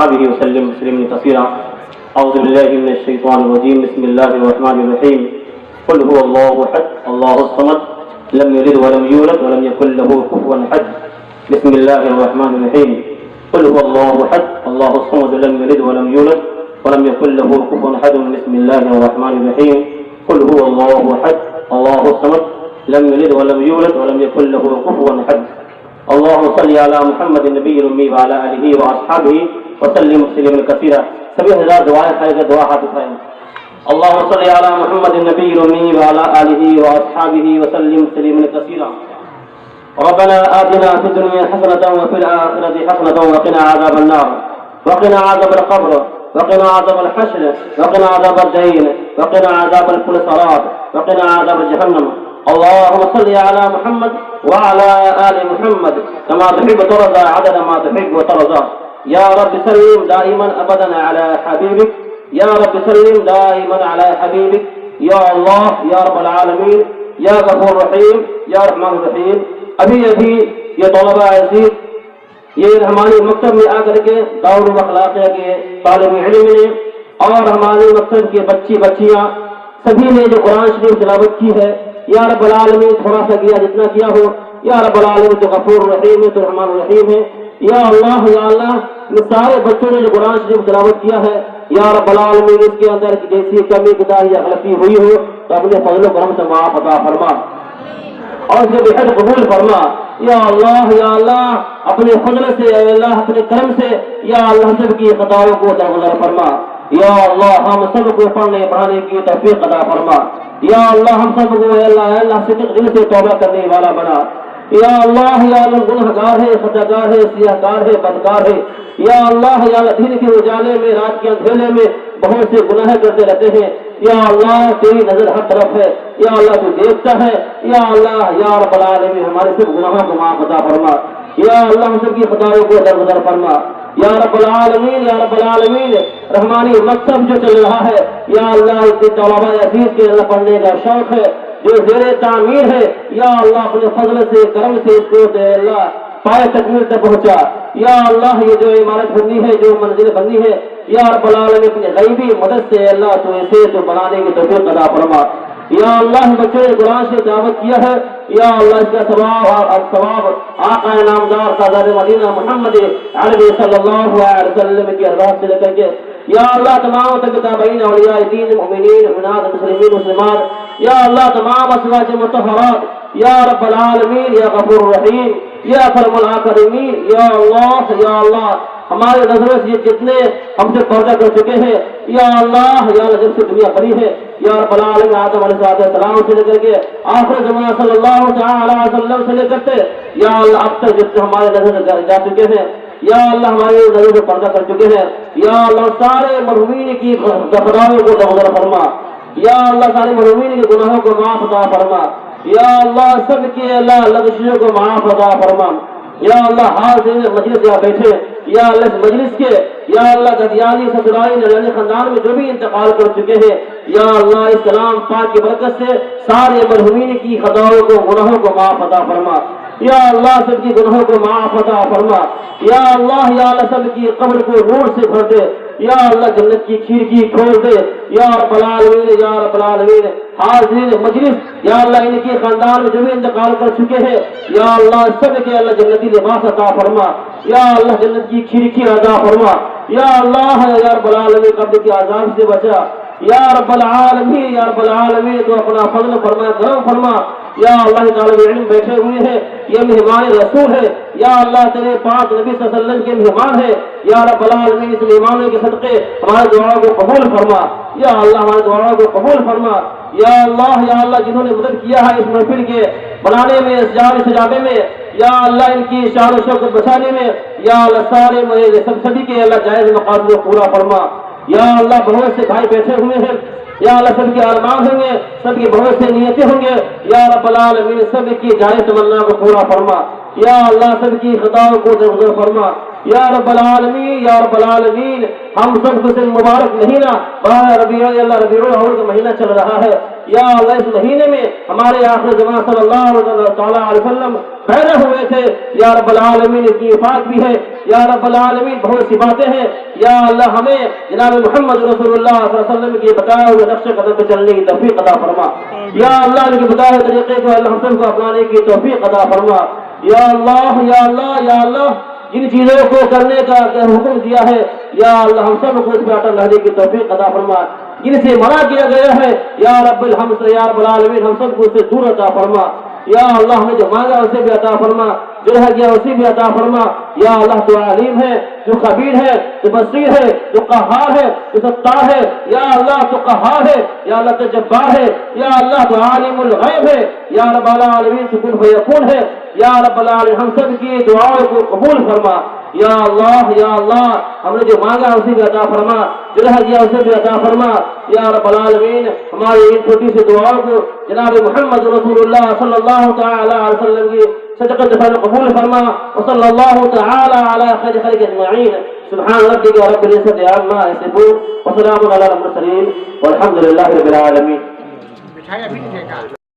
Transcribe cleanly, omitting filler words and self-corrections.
وأصحابه وسلم تسليما كثيرا. أعوذ بالله من الشيطان الرجيم. بسم الله الرحمن الرحيم. قل هو الله أحد الله الصمد لم يلد ولم يولد ولم يكن له كفوا أحد. بسم الله الرحمن الرحيم. قل هو الله أحد الله الصمد لم يلد ولم يولد ولم يكن له كفوا أحد. بسم الله الرحمن الرحيم. قل هو الله أحد الله الصمد لم يلد ولم يولد ولم يكن له كفوا أحد. اللهم صل على محمد النبي الأمي وعلى آله وأصحابه وسلم تسليما كثيرا. سبھی حضرات دعائیں خیر کے دعا ہاتھ اٹھائیں. اللهم صل على محمد النبي الأمي وعلى آله وأصحابه وسلم تسليما كثيرا. ربنا آتنا في الدنيا حسنة وفي الآخرة حسنة وقنا عذاب النار وقنا عذاب القبر وقنا عذاب الحشر وقنا عذاب الدين وقنا عذاب الصراط وقنا عذاب جهنم. اللهم صل على محمد وعلى آل محمد كما تحب وترضى عدد ما تحب وترضى. يا رب سلم دائما أبدا على حبيبك. يا رب سلم دائما على حبيبك. يا الله يا رب العالمين يا غفور رحيم يا رحمن الرحيم. ابھی یہ طلبہ عزیز یہ ہمارے مکتب میں آ کر کے دور اخلاقیہ کے طالب علم نے اور ہمارے مکتب کے بچیاں سبھی نے جو قرآن شریف تلاوت کی ہے، یا رب العالمین تھوڑا سا کیا جتنا کیا ہو، یا رب العالمین تو غفور رحیم ہے تو رحمان الرحیم ہے. یا اللہ ان سارے بچوں نے جو قرآن شریف تلاوت کیا ہے، یا رب العالمین اس کے اندر جیسی کمی کوتاہی یا غلطی ہوئی ہو تو اپنے فضل و کرم سے معاف عطا فرما اور اسے بےحد قبول فرما. یا اللہ اپنے فضل سے، یا اللہ اپنے کرم سے، یا اللہ سب کی خطاؤں کو درگزر فرما. یا اللہ ہم سب کو پڑھنے پڑھانے کی توفیق عطا فرما. یا اللہ ہم سب کو اللہ صدق دل سے توبہ کرنے والا بنا. یا اللہ گنہگار ہے، خطاکار ہے، سیاہکار ہے، بدکار ہے. یا اللہ دن کے اجالے میں رات کے اندھیرے میں بہت سے گناہ کرتے رہتے ہیں. یا اللہ تیری نظر ہر طرف ہے. یا اللہ تو دیکھتا ہے. یا اللہ یا رب العالمین ہمارے سب گناہوں کو معاف عطا فرما. یا اللہ ہم سب کی خطاؤں کو درگزر فرما. یا رب العالمین رحمانی مکتب جو چل رہا ہے، یا اللہ اس کے طلباء عزیز کے اللہ پڑھنے کا شوق ہے جو زیر تعمیر ہے، یا اللہ اپنے فضل سے کرم سے اس کو دے اللہ پائے تکمیل تک پہنچا. یا اللہ یہ جو عمارت بننی ہے، جو منزل بننی ہے، یا رب العالمین اپنے غیبی مدد سے اللہ تو اسے تو بنانے کی توفیق عطا فرما. یا اللہ بچوں نے قرآن سے دعوت کیا ہے، یا اللہ اس کا ثواب آقا نامدار تاجدار مدینہ محمد عربی صلی اللہ علیہ وسلم کی ارواح سے لے کر کے یا اللہ تمام تابعین اولیاء دین مومنین مومنات مسلمین مسلمات، یا اللہ تمام ازواج مطہرات، یا رب العالمین یا غفور رحیم یا اکرم الاکرمین. یا اللہ ہمارے نظروں سے جتنے ہم سے پردہ کر چکے ہیں، یا اللہ جب سے دنیا بنی ہے، یا رب العالمین آدم علیہ السلام سے لے کر کے آخر زمانہ صلی اللہ تعالی علیہ وسلم سے لے کرتے یا اللہ اب تک جتنے ہمارے نظر جا چکے ہیں، یا اللہ ہمارے نظر سے پردہ کر چکے ہیں، یا اللہ سارے مرحومین کی گناہوں کو درگزر فرما. یا اللہ سارے مرحومین کے گناہوں کو معاف عطا فرما. یا اللہ سب کے اللہ لغزشوں کو معاف عطا فرما. یا اللہ حاضر مجلس یہاں بیٹھے، یا اللہ اس مجلس کے یا اللہ گدیالی سسرائی نرانی خاندان میں جو بھی انتقال کر چکے ہیں، یا اللہ اس کلام پاک کی برکت سے سارے مرحومین کی خطاؤں کو گناہوں کو معاف عطا فرما. یا اللہ سب کی گناہوں کو معاف عطا فرما. یا اللہ سب کی قبر کو نور سے بھر دے. یا اللہ جنت کی کھڑکی کھول دے. یا رب العالمین حاضرین مجلس یا اللہ ان کے خاندان میں جو بھی انتقال کر چکے ہیں، یا اللہ سب کے اللہ جنتی لباس عطا فرما. یا اللہ جنت کی کھڑکی عطا فرما. یا اللہ یا رب العالمین قبر کے عذاب سے بچا. یا رب العالمین تو اپنا فضل فرما کرم فرما. یا اللہ طالب علم بیٹھے ہوئے ہیں، یہ مہمان رسول ہے، یا اللہ تیرے پاک نبی صلی اللہ علیہ وسلم کے مہمان ہے. یا رب العالمین اس مہمانوں کے صدقے ہمارے دعاؤں کو قبول فرما. یا اللہ ہمارے دعاؤں کو قبول فرما. یا اللہ جنہوں نے مدد کیا ہے اس محفل کے بنانے میں، اس جال سجانے میں، یا اللہ ان کی شان و شوکت بچانے میں، یا اللہ سارے سبھی کے اللہ جائز مقاصد کو پورا فرما. یا اللہ بہت سے بھائی بیٹھے ہوئے ہیں، یا اللہ سب کے ارمان ہوں گے، سب کی بہت سے نیتیں ہوں گے، یا رب العالمین سب کی جائز تمنا کو پورا فرما. یا اللہ سب کی خطاؤں کو درگزر فرما. یا رب العالمین ہم سب کو سے مبارک مہینہ ربیع الاول کا مہینہ چل رہا ہے، یا اللہ اس مہینے میں ہمارے آخر زمان صلی اللہ علیہ وسلم پیدا ہوئے تھے یا رب العالمین کی وفات بھی ہے یا رب العالمین بہت سی باتیں ہیں یا اللہ ہمیں جناب محمد رسول اللہ صلی اللہ علیہ وسلم کے بتائے ہوئے نقش قدم پہ چلنے کی توفیق عطا فرما یا اللہ ان کے بتائے ہوئے طریقے کو اللہ ہم سب کو اپنانے کی توفیق عطا فرما یا اللہ یا اللہ یا اللہ جن چیزوں کو کرنے کا حکم دیا ہے یا اللہ ہم سب کو اس پہ اٹل رہنے کی توفیق عطا فرما جن سے منع کیا گیا ہے یا رب الحمد یا رب العالمین ہم سب کو اس سے دور عطا فرما یا اللہ ہمیں جو مانگا اسے بھی عطا فرما جو رہ گیا اسے بھی عطا فرما یا اللہ تو علیم ہے جو خبیر ہے جو بصیر ہے جو قہار ہے جو ستار ہے یا اللہ تو قہار ہے یا اللہ تو جبار ہے یا اللہ تو عالم الغیب ہے یا رب العالمین تو کن فیکون ہے یا رب العالمین ہم سب کی دعاؤں کو قبول فرما یا اللہ ہم نے جو مانگا اسے بھی عطا فرما جو رہ گیا اسے بھی عطا فرما یا رب العالمین ہماری ان چھوٹی سی دعاؤں کو جناب محمد رسول اللہ صلی اللہ تعالی علیہ وسلم کی صدقۃ قبول فرما وصلی اللہ تعالی علی خیر خلق اجمعین سبحان ربک رب العزۃ عما یصفون وسلام علی المرسلین والحمد للہ رب العالمین.